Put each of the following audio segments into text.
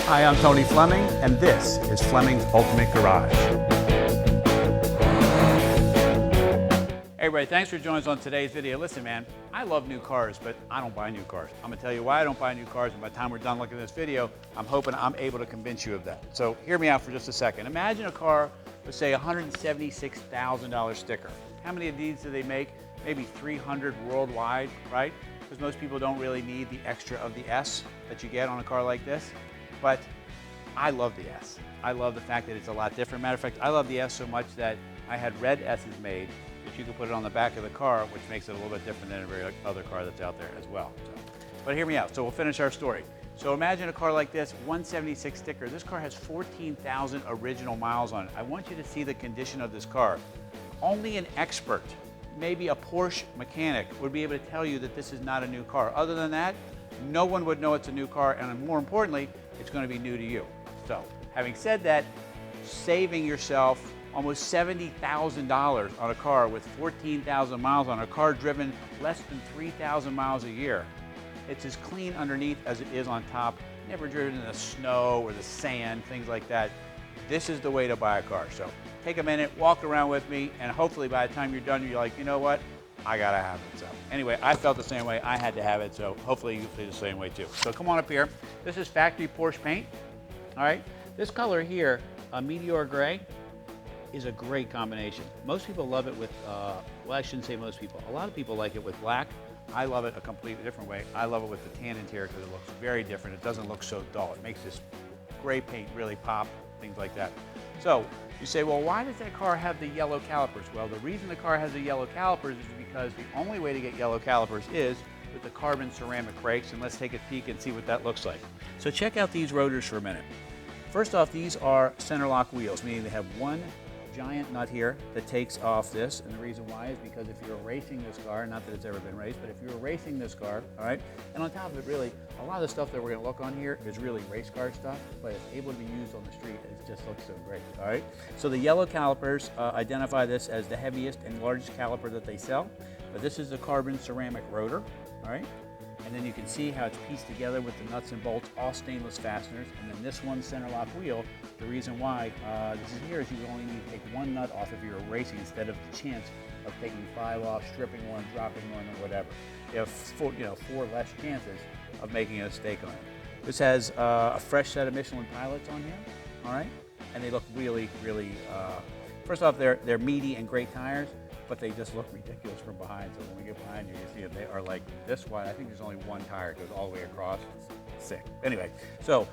Hi, I'm Tony Fleming, and this is Fleming's Ultimate Garage. Hey everybody, thanks for joining us on today's video. Listen man, I love new cars, but I don't buy new cars. I'm gonna tell you why I don't buy new cars, and by the time we're done looking at this video, I'm hoping I'm able to convince you of that. So hear me out for just a second. Imagine a car with say $176,000 sticker. How many of these do they make? Maybe 300 worldwide, right? Because most people don't really need the extra of the S that you get on a car like this. But I love the S. I love the fact that it's a lot different. Matter of fact, I love the S so much that I had red S's made that you can put it on the back of the car, which makes it a little bit different than every other car that's out there as well. But hear me out. So we'll finish our story. So imagine a car like this, 176 sticker. This car has 14,000 original miles on it. I want you to see the condition of this car. Only an expert, maybe a Porsche mechanic, would be able to tell you that this is not a new car. Other than that, no one would know it's a new car, and more importantly, it's going to be new to you. So, having said that, saving yourself almost $70,000 on a car with 14,000 miles on a car driven less than 3,000 miles a year. It's as clean underneath as it is on top. Never driven in the snow or the sand, things like that. This is the way to buy a car. So take a minute, walk around with me, and hopefully by the time you're done, you're like, you know what? I gotta have it. So anyway, I felt the same way. I had to have it, so hopefully you feel the same way too. So come on up here. This is factory Porsche paint. All right, this color here, Meteor Gray, is a great combination. Most people love it with, well, I shouldn't say most people. A lot of people like it with black. I love it a completely different way. I love it with the tan interior because it looks very different. It doesn't look so dull. It makes this gray paint really pop, things like that. So you say, well, why does that car have the yellow calipers? Well, the reason the car has the yellow calipers is because the only way to get yellow calipers is with the carbon ceramic brakes, and let's take a peek and see what that looks like. So check out these rotors for a minute. First off, these are center lock wheels, meaning they have one giant nut here that takes off this, and the reason why is because if you're racing this car, not that it's ever been raced, but if you're racing this car, all right, and on top of it, really, a lot of the stuff that we're going to look on here is really race car stuff, but it's able to be used on the street. It just looks so great, all right? So the yellow calipers identify this as the heaviest and largest caliper that they sell, but this is the carbon ceramic rotor, all right? And then you can see how it's pieced together with the nuts and bolts, all stainless fasteners. And then this one center lock wheel, the reason why this is here is you only need to take one nut off if you're racing instead of the chance of taking 5 off, stripping one, dropping one, or whatever. You have four less chances of making a mistake on it. This has a fresh set of Michelin pilots on here, all right? And they look really, really, first off, they're meaty and great tires, but they just look ridiculous from behind. So when we get behind you, you see it, they are like this wide. I think there's only one tire, it goes all the way across. It's sick. Anyway, so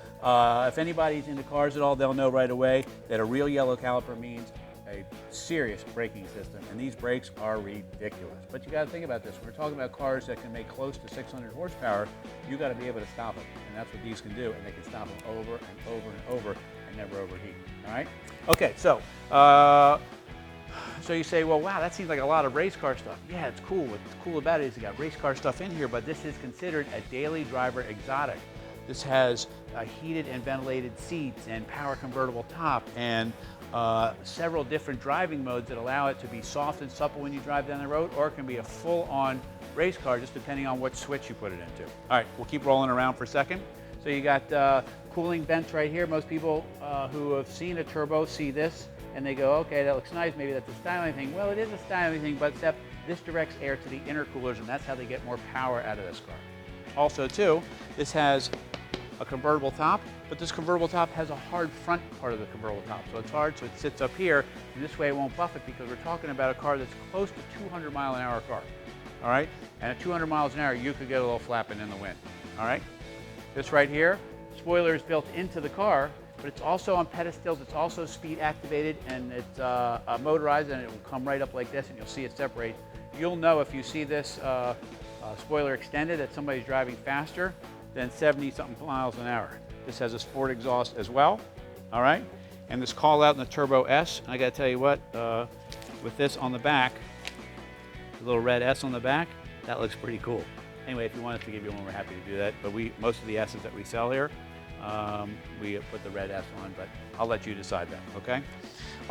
if anybody's into cars at all, they'll know right away that a real yellow caliper means a serious braking system, and these brakes are ridiculous. But you got to think about this. When we're talking about cars that can make close to 600 horsepower, you got to be able to stop them, and that's what these can do, and they can stop them over and over and over and never overheat. All right? Okay, so you say, well, wow, that seems like a lot of race car stuff. Yeah, it's cool. What's cool about it is you got race car stuff in here, but this is considered a daily driver exotic. This has heated and ventilated seats and power convertible top and several different driving modes that allow it to be soft and supple when you drive down the road, or it can be a full-on race car just depending on what switch you put it into. All right, we'll keep rolling around for a second. So you got cooling vents right here. Most people who have seen a turbo see this and they go, okay, that looks nice, maybe that's a styling thing. Well, it is a styling thing, but except this directs air to the intercoolers, and that's how they get more power out of this car. Also, too, this has a convertible top, but this convertible top has a hard front part of the convertible top. So it's hard, so it sits up here, and this way it won't buff it because we're talking about a car that's close to 200 mile an hour car, all right? And at 200 miles an hour, you could get a little flapping in the wind, all right? This right here, spoiler is built into the car, but it's also on pedestals, it's also speed activated, and it's motorized, and it will come right up like this, and you'll see it separate. You'll know if you see this spoiler extended that somebody's driving faster than 70-something miles an hour. This has a sport exhaust as well, all right? And this call out in the Turbo S, and I gotta tell you what, with this on the back, the little red S on the back, that looks pretty cool. Anyway, if you want us to give you one, we're happy to do that, but most of the S's that we sell here, we put the red S on, but I'll let you decide that, okay?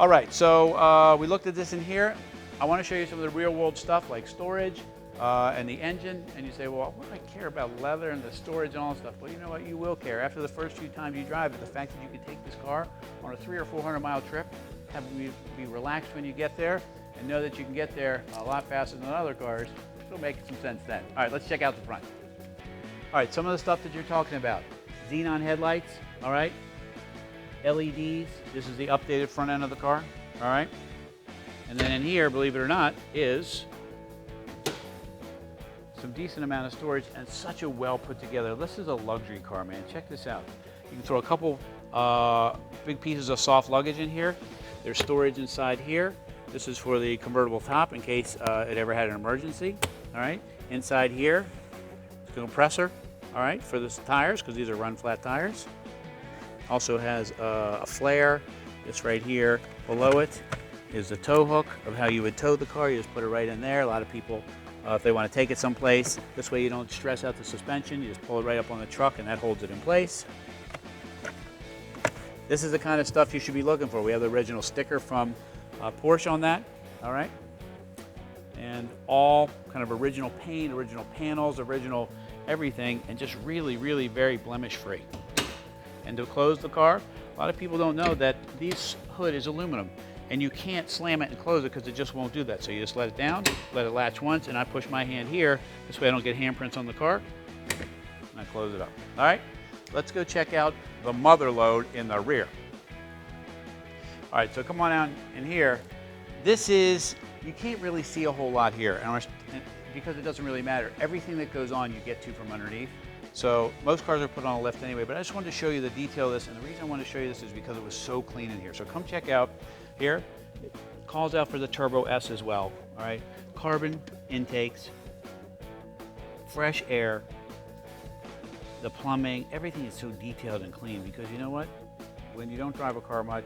All right, so we looked at this in here. I want to show you some of the real world stuff like storage, and the engine, and you say, well, what do I care about leather and the storage and all that stuff? Well, you know what, you will care. After the first few times you drive it, the fact that you can take this car on a 300 or 400 mile trip, have you be relaxed when you get there, and know that you can get there a lot faster than other cars, it'll make some sense then. All right, let's check out the front. All right, some of the stuff that you're talking about. Xenon headlights, all right? LEDs, this is the updated front end of the car, all right? And then in here, believe it or not, is some decent amount of storage and such a well put together. This is a luxury car, man. Check this out. You can throw a couple big pieces of soft luggage in here. There's storage inside here. This is for the convertible top in case it ever had an emergency, all right? Inside here, it's a compressor, all right, for the tires, because these are run flat tires. Also has a flare. This right here below it is the tow hook of how you would tow the car. You just put it right in there. A lot of people, if they want to take it someplace, this way you don't stress out the suspension. You just pull it right up on the truck and that holds it in place. This is the kind of stuff you should be looking for. We have the original sticker from Porsche on that, all right? And all kind of original paint, original panels, original everything, and just really, really very blemish free. And to close the car, a lot of people don't know that this hood is aluminum and you can't slam it and close it because it just won't do that. So you just let it down, let it latch once, and I push my hand here. This way I don't get handprints on the car, and I close it up. All right, let's go check out the mother load in the rear. All right, so come on out in here. This is, you can't really see a whole lot here and because it doesn't really matter. Everything that goes on you get to from underneath. So most cars are put on a lift anyway, but I just wanted to show you the detail of this, and the reason I want to show you this is because it was so clean in here. So come check out here. It calls out for the Turbo S as well, all right? Carbon intakes, fresh air, the plumbing, everything is so detailed and clean because you know what? When you don't drive a car much,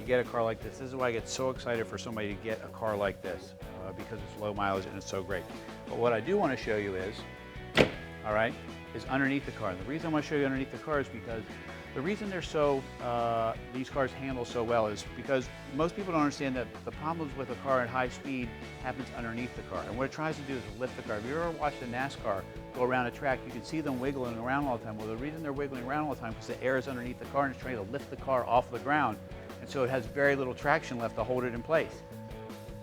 you get a car like this. This is why I get so excited for somebody to get a car like this because it's low mileage and it's so great. But what I do want to show you is, all right, is underneath the car. And the reason I want to show you underneath the car is because the reason they're so, these cars handle so well is because most people don't understand that the problems with a car at high speed happens underneath the car. And what it tries to do is lift the car. If you ever watched a NASCAR go around a track, you can see them wiggling around all the time. Well, the reason they're wiggling around all the time is because the air is underneath the car and it's trying to lift the car off the ground. And so it has very little traction left to hold it in place.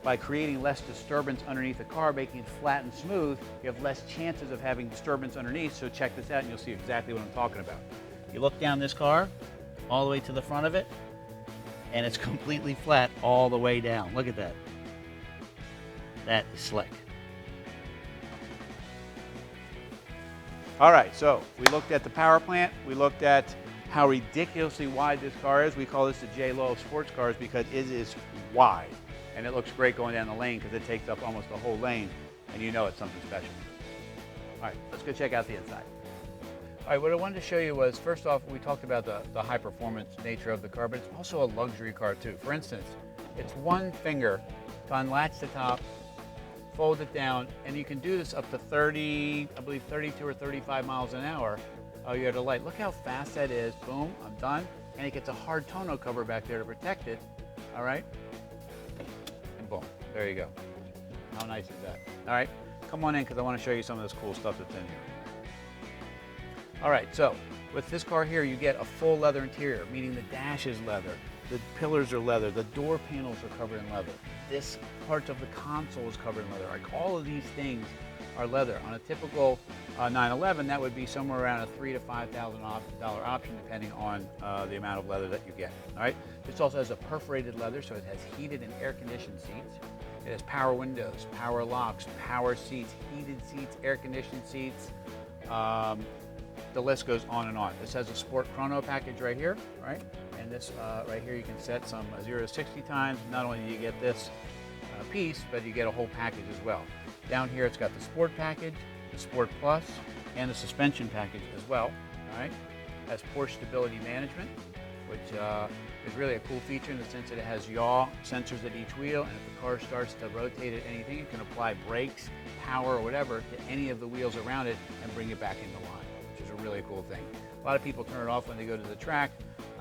By creating less disturbance underneath the car, making it flat and smooth, you have less chances of having disturbance underneath. So check this out and you'll see exactly what I'm talking about. You look down this car, all the way to the front of it, and it's completely flat all the way down. Look at that. That is slick. All right, so we looked at the power plant. We looked at how ridiculously wide this car is. We call this the J-Lo of sports cars because it is wide. And it looks great going down the lane because it takes up almost the whole lane, and you know it's something special. All right, let's go check out the inside. All right, what I wanted to show you was, first off, we talked about the high performance nature of the car, but it's also a luxury car too. For instance, it's one finger to unlatch the top, fold it down, and you can do this up to 30, I believe 32 or 35 miles an hour. Oh, you had a light. Look how fast that is. Boom, I'm done. And it gets a hard tonneau cover back there to protect it. All right. And boom, there you go. How nice is that? All right, come on in because I want to show you some of this cool stuff that's in here. All right, so with this car here, you get a full leather interior, meaning the dash is leather, the pillars are leather, the door panels are covered in leather. This part of the console is covered in leather. Like all of these things are leather. On a typical 911, that would be somewhere around a $3,000 to $5,000 option, depending on the amount of leather that you get. All right. This also has a perforated leather, so it has heated and air-conditioned seats. It has power windows, power locks, power seats, heated seats, air-conditioned seats. The list goes on and on. This has a sport chrono package right here, right? And this right here, you can set some 0 to 60 times. Not only do you get this piece, but you get a whole package as well. Down here, it's got the Sport package, the Sport Plus, and the suspension package as well. All right, it has Porsche stability management, which is really a cool feature in the sense that it has yaw sensors at each wheel, and if the car starts to rotate at anything, it can apply brakes, power, or whatever to any of the wheels around it and bring it back into line, which is a really cool thing. A lot of people turn it off when they go to the track.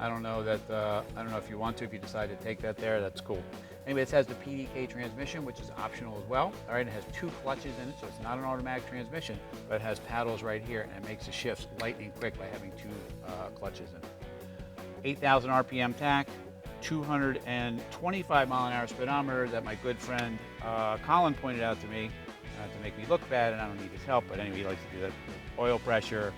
I don't know that. I don't know if you want to. If you decide to take that there, that's cool. Anyway, this has the PDK transmission, which is optional as well. All right, it has 2 clutches in it, so it's not an automatic transmission, but it has paddles right here, and it makes the shifts lightning quick by having 2 clutches in it. 8,000 RPM tach, 225 mile an hour speedometer that my good friend Colin pointed out to me to make me look bad, and I don't need his help, but anyway, he likes to do that. Oil pressure,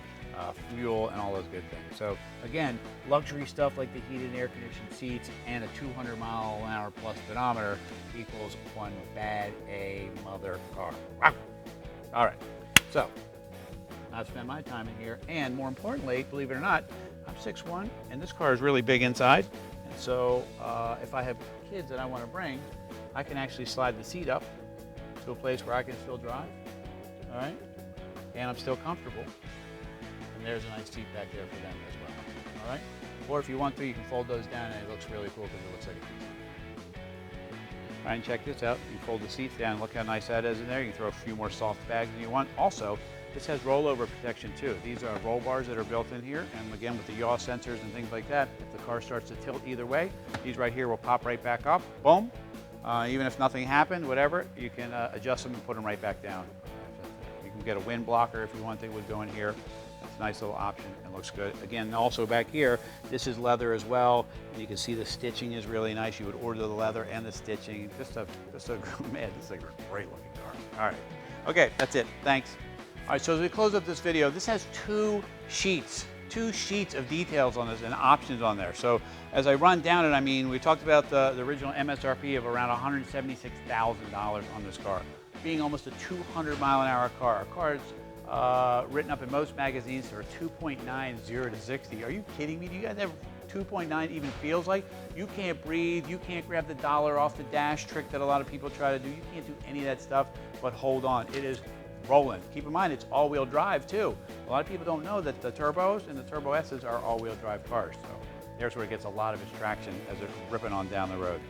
fuel, and all those good things. So again, luxury stuff like the heated and air conditioned seats and a 200 mile an hour plus speedometer equals one bad A mother car. Wow. All right, so I've spent my time in here, and more importantly, believe it or not, I'm 6'1", and this car is really big inside, and so if I have kids that I want to bring, I can actually slide the seat up to a place where I can still drive, all right, and I'm still comfortable. And there's a nice seat back there for them as well, all right? Or if you want to, you can fold those down, and it looks really cool because it looks like a pizza. All right, and check this out. You fold the seats down, look how nice that is in there. You can throw a few more soft bags than you want. Also, this has rollover protection too. These are roll bars that are built in here, and again, with the yaw sensors and things like that, if the car starts to tilt either way, these right here will pop right back up, boom. Even if nothing happened, whatever, you can adjust them and put them right back down. You can get a wind blocker if you want, they would go in here. It's a nice little option and looks good. Again, also back here, this is leather as well. And you can see the stitching is really nice. You would order the leather and the stitching. Just a man, this is a great looking car. All right. Okay, that's it. Thanks. All right, so as we close up this video, this has 2 sheets of details on this and options on there. So as I run down it, I mean, we talked about the original MSRP of around $176,000 on this car, being almost a 200 mile an hour car. A car is written up in most magazines for 2.9 0 to 60. Are you kidding me? Do you guys have 2.9 even feels like? You can't breathe, you can't grab the dollar off the dash trick that a lot of people try to do. You can't do any of that stuff, but hold on, it is rolling. Keep in mind, it's all-wheel drive too. A lot of people don't know that the turbos and the Turbo S's are all-wheel drive cars. So there's where it gets a lot of its traction as it's ripping on down the road.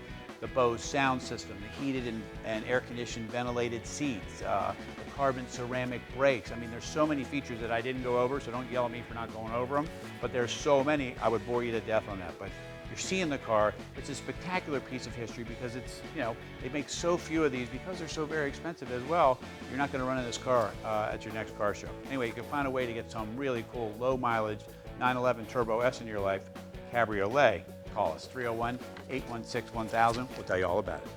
The Bose sound system, the heated and air-conditioned ventilated seats, the carbon ceramic brakes. I mean, there's so many features that I didn't go over, so don't yell at me for not going over them. But there's so many, I would bore you to death on that. But you're seeing the car. It's a spectacular piece of history because it's, you know, they make so few of these because they're so very expensive as well. You're not going to run in this car at your next car show. Anyway, you can find a way to get some really cool low mileage 911 Turbo S in your life, cabriolet. Call us 301-816-1000. We'll tell you all about it.